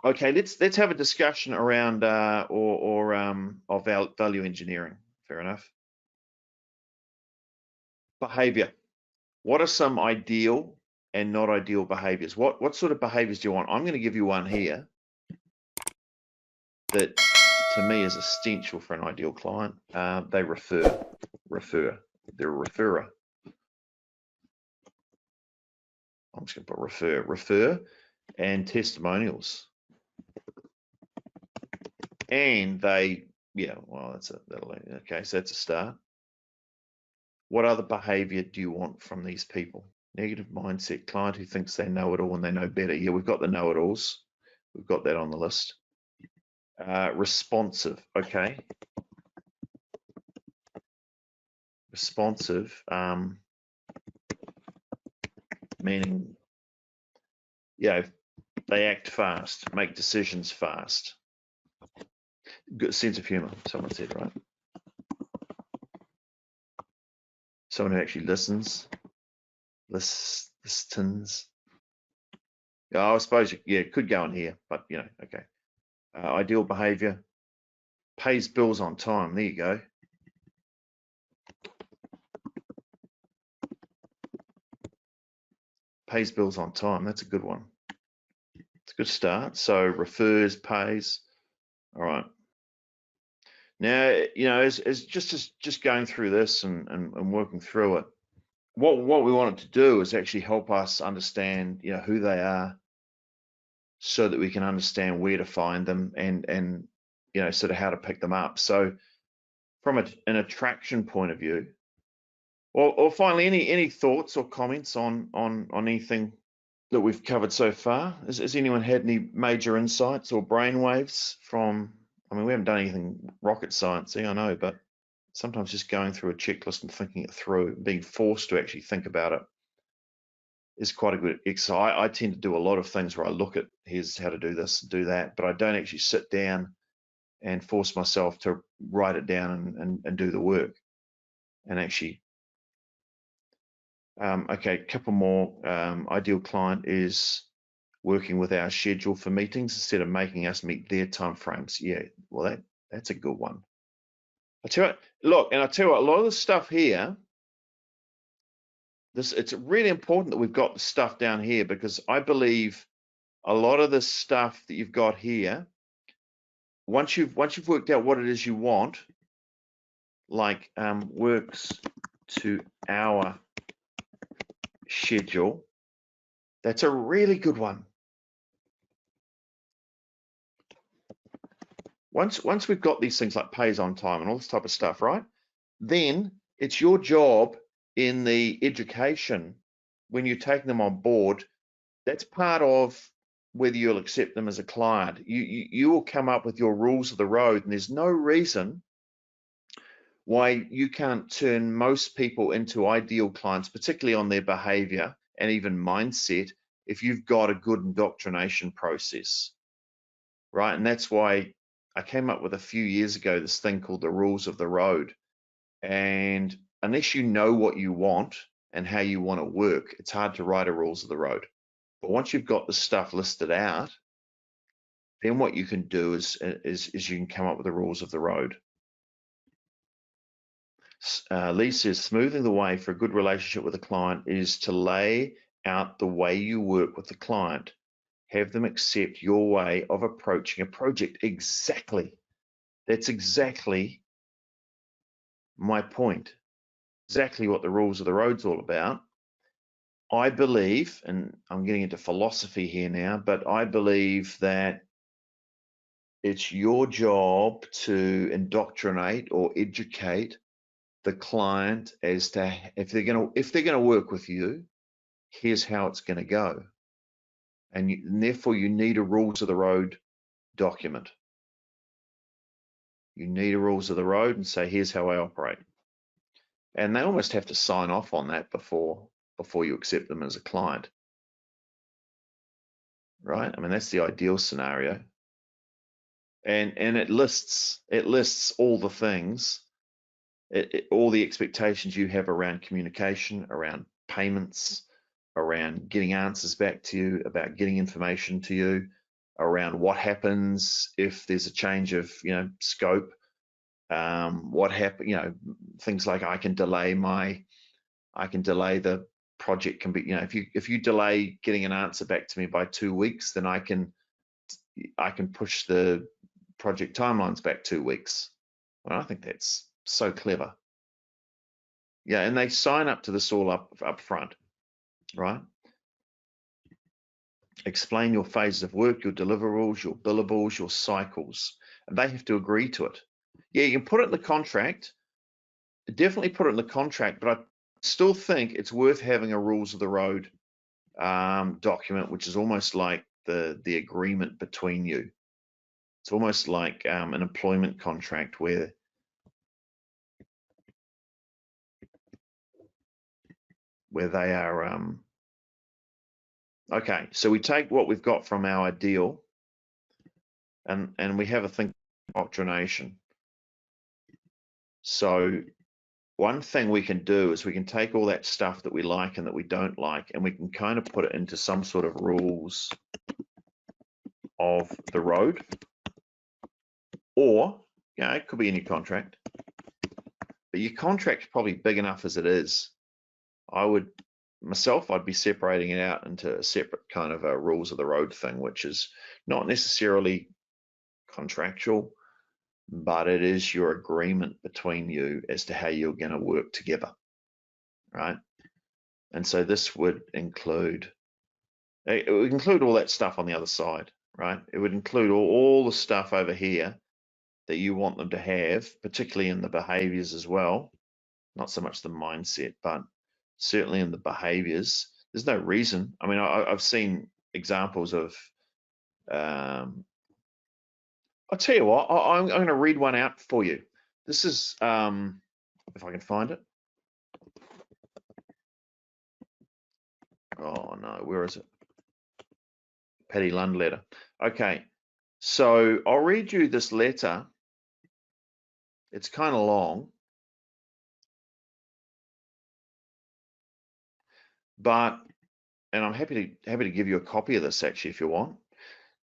Okay, let's have a discussion around of value engineering. Fair enough. Behavior. What are some ideal and not ideal behaviors? What sort of behaviors do you want? I'm going to give you one here that to me is essential for an ideal client. They refer. They're a referrer. I'm just going to put refer, and testimonials. And they, yeah, well, okay, so that's a start. What other behavior do you want from these people? Negative mindset, client who thinks they know it all and they know better. Yeah, we've got the know-it-alls. We've got that on the list. Responsive, okay. Responsive, meaning, yeah, they act fast, make decisions fast. Good sense of humor, someone said, right? Someone who actually listens. Yeah, I suppose, yeah, it could go in here, but you know, okay. Ideal behavior, pays bills on time. There you go. Pays bills on time. That's a good one. It's a good start. So refers, pays. All right. Now, you know, as just going through this and working through it, what we want it to do is actually help us understand, you know, who they are, so that we can understand where to find them and you know, sort of how to pick them up. So from an attraction point of view, or finally, any thoughts or comments on anything that we've covered so far? Has anyone had any major insights or brainwaves from? I mean, we haven't done anything rocket sciencey, I know, but sometimes just going through a checklist and thinking it through, being forced to actually think about it, is quite a good exercise. I tend to do a lot of things where I look at, here's how to do this, do that, but I don't actually sit down and force myself to write it down and do the work. And actually, okay, a couple more. Ideal client is working with our schedule for meetings instead of making us meet their time frames. Yeah, well, that's a good one. I tell you what, look, and I tell you what, a lot of the stuff here, it's really important that we've got the stuff down here, because I believe a lot of the stuff that you've got here, once you've worked out what it is you want, like works to our schedule, that's a really good one. Once we've got these things like pays on time and all this type of stuff, right? Then it's your job in the education, when you're taking them on board, that's part of whether you'll accept them as a client. You will come up with your rules of the road, and there's no reason why you can't turn most people into ideal clients, particularly on their behavior and even mindset, if you've got a good indoctrination process, right? And that's why I came up with a few years ago this thing called the rules of the road. And unless you know what you want and how you want to work, it's hard to write a rules of the road. But once you've got the stuff listed out, then what you can do is you can come up with the rules of the road. Lee says, smoothing the way for a good relationship with a client is to lay out the way you work with the client. Have them accept your way of approaching a project. Exactly. That's exactly my point. Exactly what the rules of the road's all about. I believe, and I'm getting into philosophy here now, but I believe that it's your job to indoctrinate or educate the client as to if they're going to work with you, here's how it's going to go. And therefore you need a rules of the road document. You need a rules of the road and say, here's how I operate. And they almost have to sign off on that before you accept them as a client. Right? I mean, that's the ideal scenario. And it lists all the things, all the expectations you have around communication, around payments, around getting answers back to you, about getting information to you, around what happens if there's a change of, you know, scope. What happen, you know, things like I can delay the project can be, you know, if you delay getting an answer back to me by 2 weeks, then I can push the project timelines back 2 weeks. Well, I think that's so clever. Yeah, and they sign up to this all up front, right? Explain your phases of work, your deliverables, your billables, your cycles, and they have to agree to it. Yeah, you can put it in the contract, definitely put it in the contract, but I still think it's worth having a rules of the road document, which is almost like the agreement between you. It's almost like an employment contract where they are okay. So we take what we've got from our ideal, and we have a think doctrination. So one thing we can do is we can take all that stuff that we like and that we don't like, and we can kind of put it into some sort of rules of the road, or, you know, it could be in your contract, but your contract's probably big enough as it is. I'd be separating it out into a separate kind of a rules of the road thing, which is not necessarily contractual, but it is your agreement between you as to how you're going to work together, right? And so this would include, it would include all that stuff on the other side, right? It would include all the stuff over here that you want them to have, particularly in the behaviors as well. Not so much the mindset, but certainly in the behaviors. There's no reason. I mean, I've seen examples of, I'll tell you what, I'm going to read one out for you. This is, if I can find it. Oh no, where is it? Patty Lund letter. Okay, so I'll read you this letter. It's kind of long, but, and I'm happy to give you a copy of this actually if you want.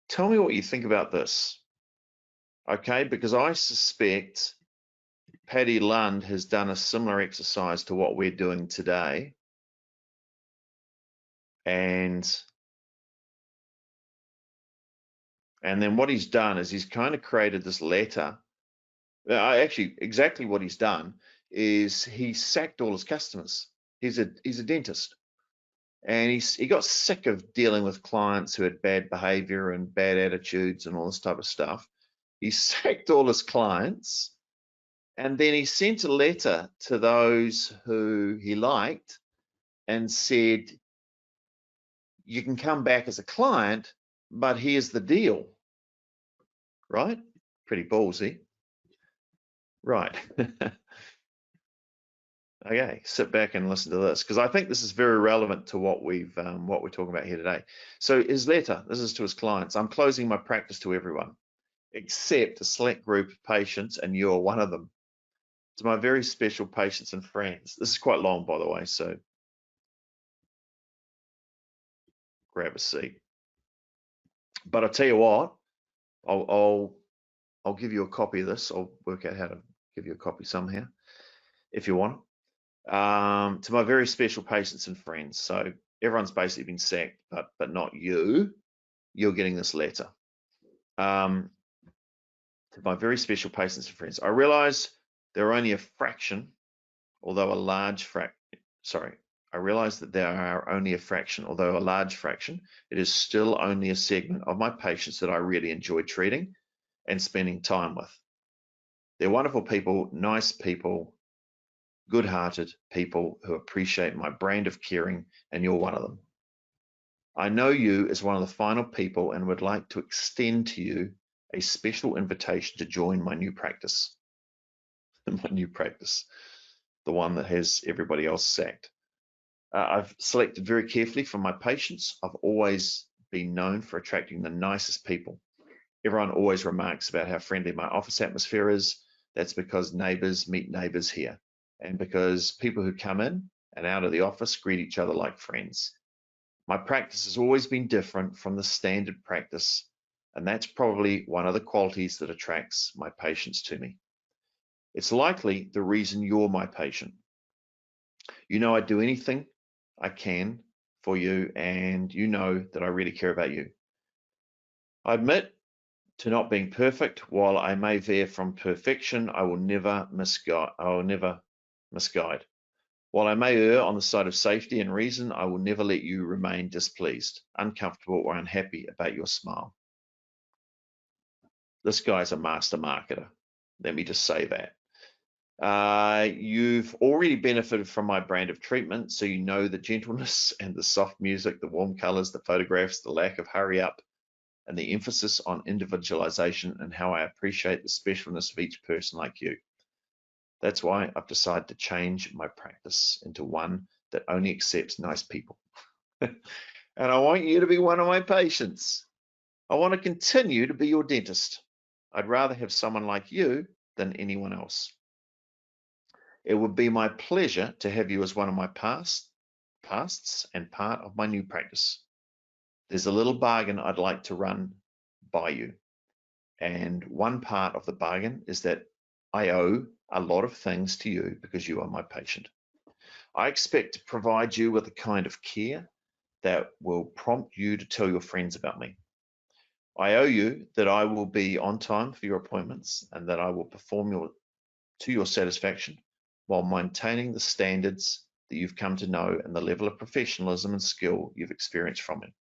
Tell me what you think about this. Okay, because I suspect Patty Lund has done a similar exercise to what we're doing today. And then what he's done is he's kind of created this letter. Actually, exactly what he's done is he sacked all his customers. He's a dentist, and he got sick of dealing with clients who had bad behavior and bad attitudes and all this type of stuff. He sacked all his clients, and then he sent a letter to those who he liked and said, you can come back as a client, but here's the deal, right? Pretty ballsy. Right. Okay, sit back and listen to this, because I think this is very relevant to what we're talking about here today. So his letter, this is to his clients. I'm closing my practice to everyone, except a select group of patients, and you're one of them. To my very special patients and friends. This is quite long, by the way, so grab a seat. But I'll tell you what, I'll give you a copy of this. I'll work out how to give you a copy somehow, if you want. To my very special patients and friends. So everyone's basically been sacked, but not you. You're getting this letter. To my very special patients and friends. I realize there are only a fraction, although a large I realize that there are only a fraction, although a large fraction. It is still only a segment of my patients that I really enjoy treating and spending time with. They're wonderful people, nice people, good-hearted people who appreciate my brand of caring, and you're one of them. I know you as one of the final people and would like to extend to you a special invitation to join my new practice. My new practice, the one that has everybody else sacked. I've selected very carefully for my patients. I've always been known for attracting the nicest people. Everyone always remarks about how friendly my office atmosphere is. That's because neighbors meet neighbors here, and because people who come in and out of the office greet each other like friends. My practice has always been different from the standard practice and that's probably one of the qualities that attracts my patients to me. It's likely the reason you're my patient. You know I'd do anything I can for you, and you know that I really care about you. I admit to not being perfect. While I may veer from perfection, I will never misguide. While I may err on the side of safety and reason, I will never let you remain displeased, uncomfortable, or unhappy about your smile. This guy's a master marketer. Let me just say that. You've already benefited from my brand of treatment, so you know the gentleness and the soft music, the warm colors, the photographs, the lack of hurry up, and the emphasis on individualization and how I appreciate the specialness of each person like you. That's why I've decided to change my practice into one that only accepts nice people. And I want you to be one of my patients. I want to continue to be your dentist. I'd rather have someone like you than anyone else. It would be my pleasure to have you as one of my pasts and part of my new practice. There's a little bargain I'd like to run by you. And one part of the bargain is that I owe a lot of things to you because you are my patient. I expect to provide you with the kind of care that will prompt you to tell your friends about me. I owe you that I will be on time for your appointments and that I will perform to your satisfaction while maintaining the standards that you've come to know and the level of professionalism and skill you've experienced from me.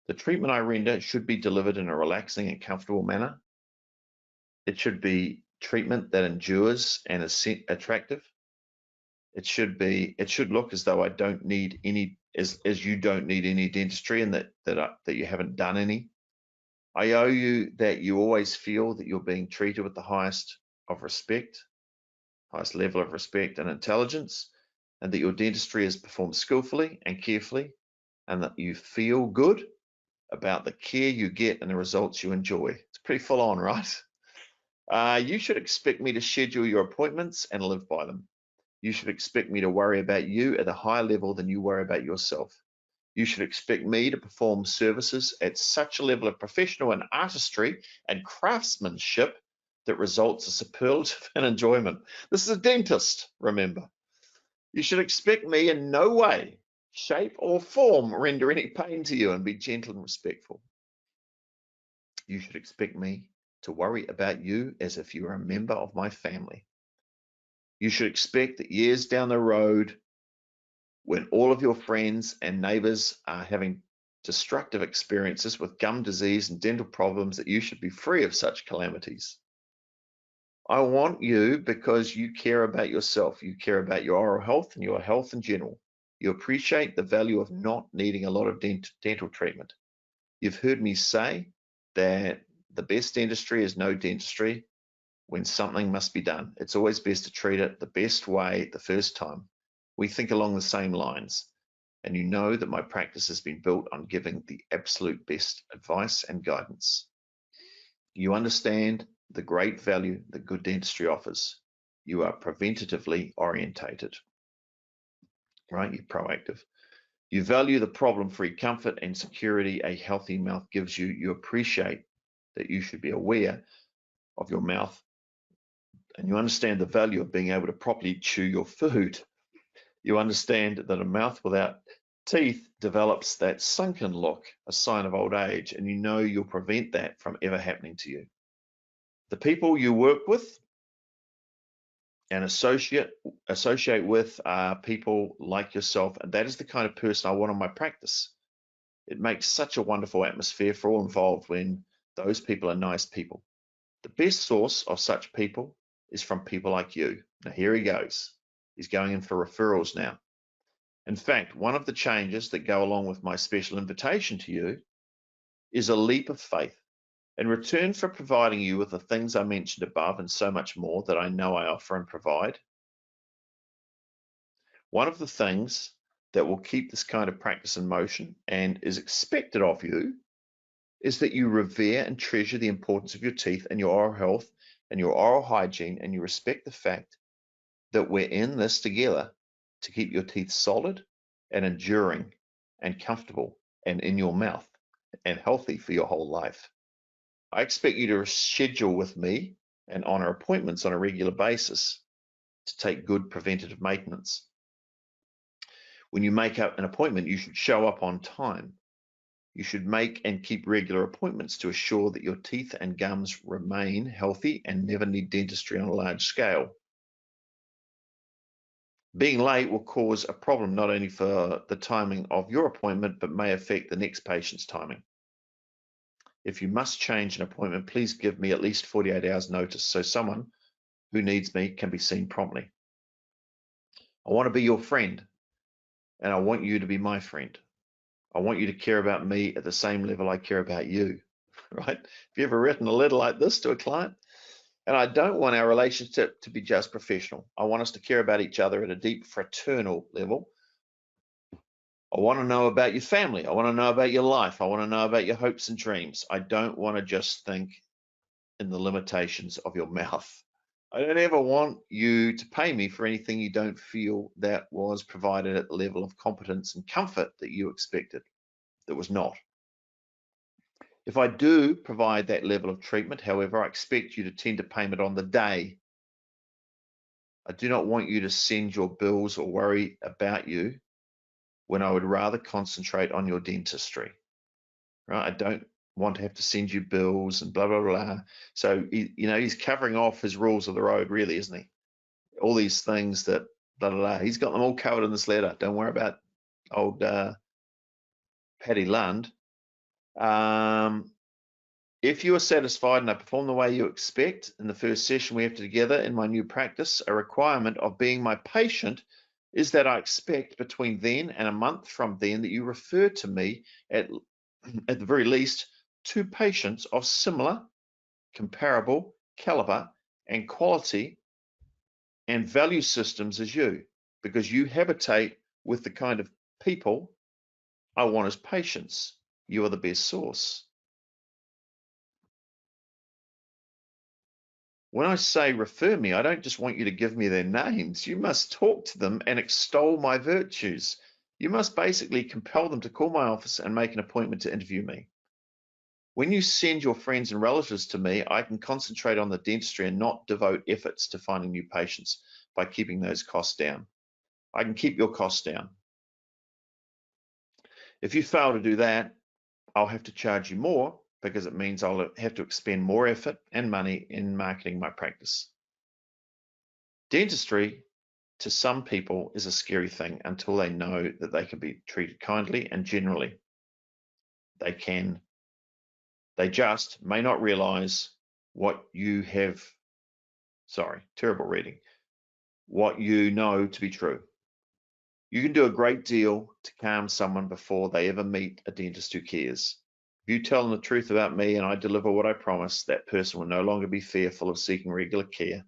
The treatment I render should be delivered in a relaxing and comfortable manner. It should be treatment that endures and is attractive. It should look as though I don't need any, as you don't need any dentistry, and that you haven't done any. I owe you that you always feel that you're being treated with the highest level of respect and intelligence, and that your dentistry is performed skillfully and carefully, and that you feel good about the care you get and the results you enjoy. It's pretty full on, right? You should expect me to schedule your appointments and live by them. You should expect me to worry about you at a higher level than you worry about yourself. You should expect me to perform services at such a level of professional and artistry and craftsmanship that results in superlative and enjoyment. This is a dentist, remember. You should expect me in no way, shape, or form render any pain to you, and be gentle and respectful. You should expect me to worry about you as if you were a member of my family. You should expect that years down the road, when all of your friends and neighbors are having destructive experiences with gum disease and dental problems, that you should be free of such calamities. I want you because you care about yourself. You care about your oral health and your health in general. You appreciate the value of not needing a lot of dental treatment. You've heard me say that the best dentistry is no dentistry. When something must be done, it's always best to treat it the best way the first time. We think along the same lines, and you know that my practice has been built on giving the absolute best advice and guidance. You understand the great value that good dentistry offers. You are preventatively orientated, right? You're proactive. You value the problem-free comfort and security a healthy mouth gives you. You appreciate that you should be aware of your mouth, and you understand the value of being able to properly chew your food. You understand that a mouth without teeth develops that sunken look, a sign of old age, and you know you'll prevent that from ever happening to you. The people you work with and associate with are people like yourself, and that is the kind of person I want in my practice. It makes such a wonderful atmosphere for all involved when those people are nice people. The best source of such people is from people like you. Now here he goes. He's going in for referrals now. In fact, one of the changes that go along with my special invitation to you is a leap of faith. In return for providing you with the things I mentioned above and so much more that I know I offer and provide, one of the things that will keep this kind of practice in motion and is expected of you is that you revere and treasure the importance of your teeth and your oral health and your oral hygiene, and you respect the fact that we're in this together to keep your teeth solid and enduring and comfortable and in your mouth and healthy for your whole life. I expect you to schedule with me and honor appointments on a regular basis to take good preventative maintenance. When you make up an appointment, you should show up on time. You should make and keep regular appointments to assure that your teeth and gums remain healthy and never need dentistry on a large scale. Being late will cause a problem not only for the timing of your appointment, but may affect the next patient's timing. If you must change an appointment, please give me at least 48 hours notice so someone who needs me can be seen promptly. I want to be your friend, and I want you to be my friend. I want you to care about me at the same level I care about you, right? Have you ever written a letter like this to a client? And I don't want our relationship to be just professional. I want us to care about each other at a deep fraternal level. I want to know about your family. I want to know about your life. I want to know about your hopes and dreams. I don't want to just think in the limitations of your mouth. I don't ever want you to pay me for anything you don't feel that was provided at the level of competence and comfort that you expected, that was not. If I do provide that level of treatment, however, I expect you to tender payment on the day. I do not want you to send your bills or worry about you when I would rather concentrate on your dentistry, right? I don't want to have to send you bills and blah, blah, blah. So, he's covering off his rules of the road, really, isn't he? All these things that, blah, blah, blah. He's got them all covered in this letter. Don't worry about old Paddy Lund. If you are satisfied and I perform the way you expect in the first session we have together in my new practice, a requirement of being my patient is that I expect between then and a month from then that you refer to me at the very least 2 patients of similar, comparable caliber and quality and value systems as you, because you habitate with the kind of people I want as patients. You are the best source. When I say refer me, I don't just want you to give me their names. You must talk to them and extol my virtues. You must basically compel them to call my office and make an appointment to interview me. When you send your friends and relatives to me, I can concentrate on the dentistry and not devote efforts to finding new patients by keeping those costs down. I can keep your costs down. If you fail to do that, I'll have to charge you more, because it means I'll have to expend more effort and money in marketing my practice. Dentistry, to some people, is a scary thing until they know that they can be treated kindly and generally. They just may not realize what you have, terrible reading, what you know to be true. You can do a great deal to calm someone before they ever meet a dentist who cares. If you tell them the truth about me and I deliver what I promise, that person will no longer be fearful of seeking regular care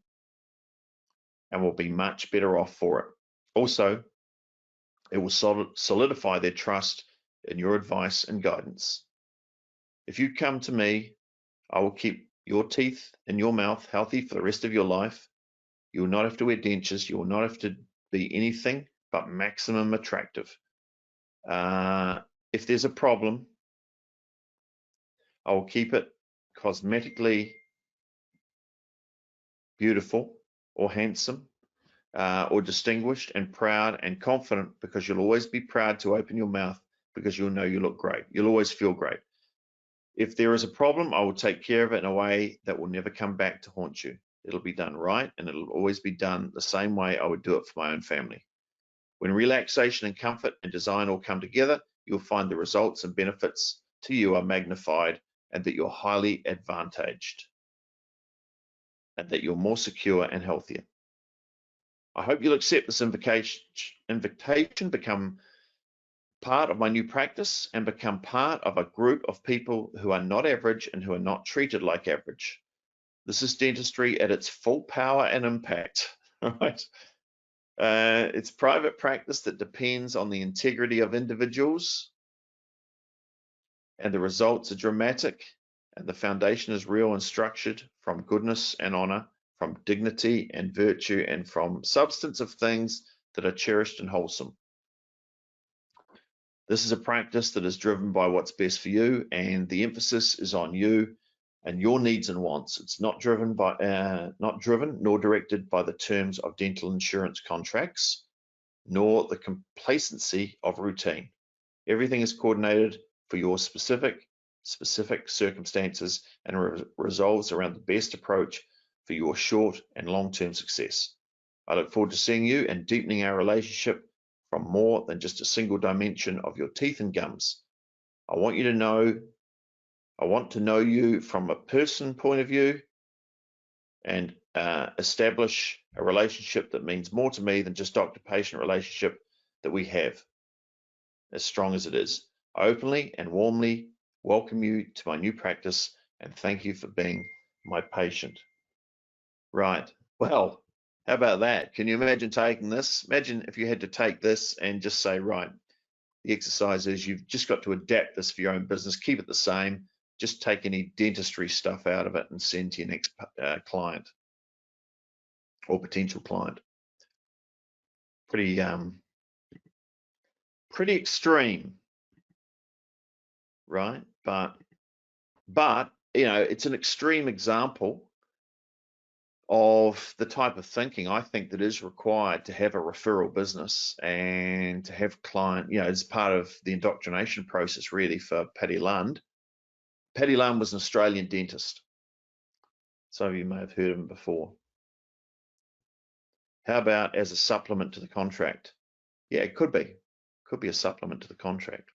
and will be much better off for it. Also, it will solidify their trust in your advice and guidance. If you come to me, I will keep your teeth in your mouth healthy for the rest of your life. You will not have to wear dentures. You will not have to be anything but maximum attractive. If there's a problem, I will keep it cosmetically beautiful or handsome or distinguished and proud and confident, because you'll always be proud to open your mouth because you'll know you look great. You'll always feel great. If there is a problem, I will take care of it in a way that will never come back to haunt you. It'll be done right, and it'll always be done the same way I would do it for my own family. When relaxation and comfort and design all come together, you'll find the results and benefits to you are magnified, and that you're highly advantaged, and that you're more secure and healthier. I hope you'll accept this invitation, become part of my new practice, and become part of a group of people who are not average and who are not treated like average. This is dentistry at its full power and impact, right? It's private practice that depends on the integrity of individuals, and the results are dramatic, and the foundation is real and structured from goodness and honor, from dignity and virtue, and from substance of things that are cherished and wholesome. This is a practice that is driven by what's best for you, and the emphasis is on you and your needs and wants. It's not driven nor directed by the terms of dental insurance contracts, nor the complacency of routine. Everything is coordinated for your specific circumstances and resolves around the best approach for your short and long-term success. I look forward to seeing you and deepening our relationship from more than just a single dimension of your teeth and gums. I want to know you from a person point of view and establish a relationship that means more to me than just doctor-patient relationship that we have, as strong as it is. I openly and warmly welcome you to my new practice and thank you for being my patient. Right. Well, how about that? Can you imagine taking this? Imagine if you had to take this and just say, right, the exercise is you've just got to adapt this for your own business, keep it the same, just take any dentistry stuff out of it and send to your next client or potential client. Pretty extreme, right? But you know, it's an extreme example of the type of thinking I think that is required to have a referral business and to have client, you know, as part of the indoctrination process really for Paddy Lund. Paddy Lund was an Australian dentist. Some of you may have heard of him before. How about as a supplement to the contract? Yeah, it could be. Could be a supplement to the contract.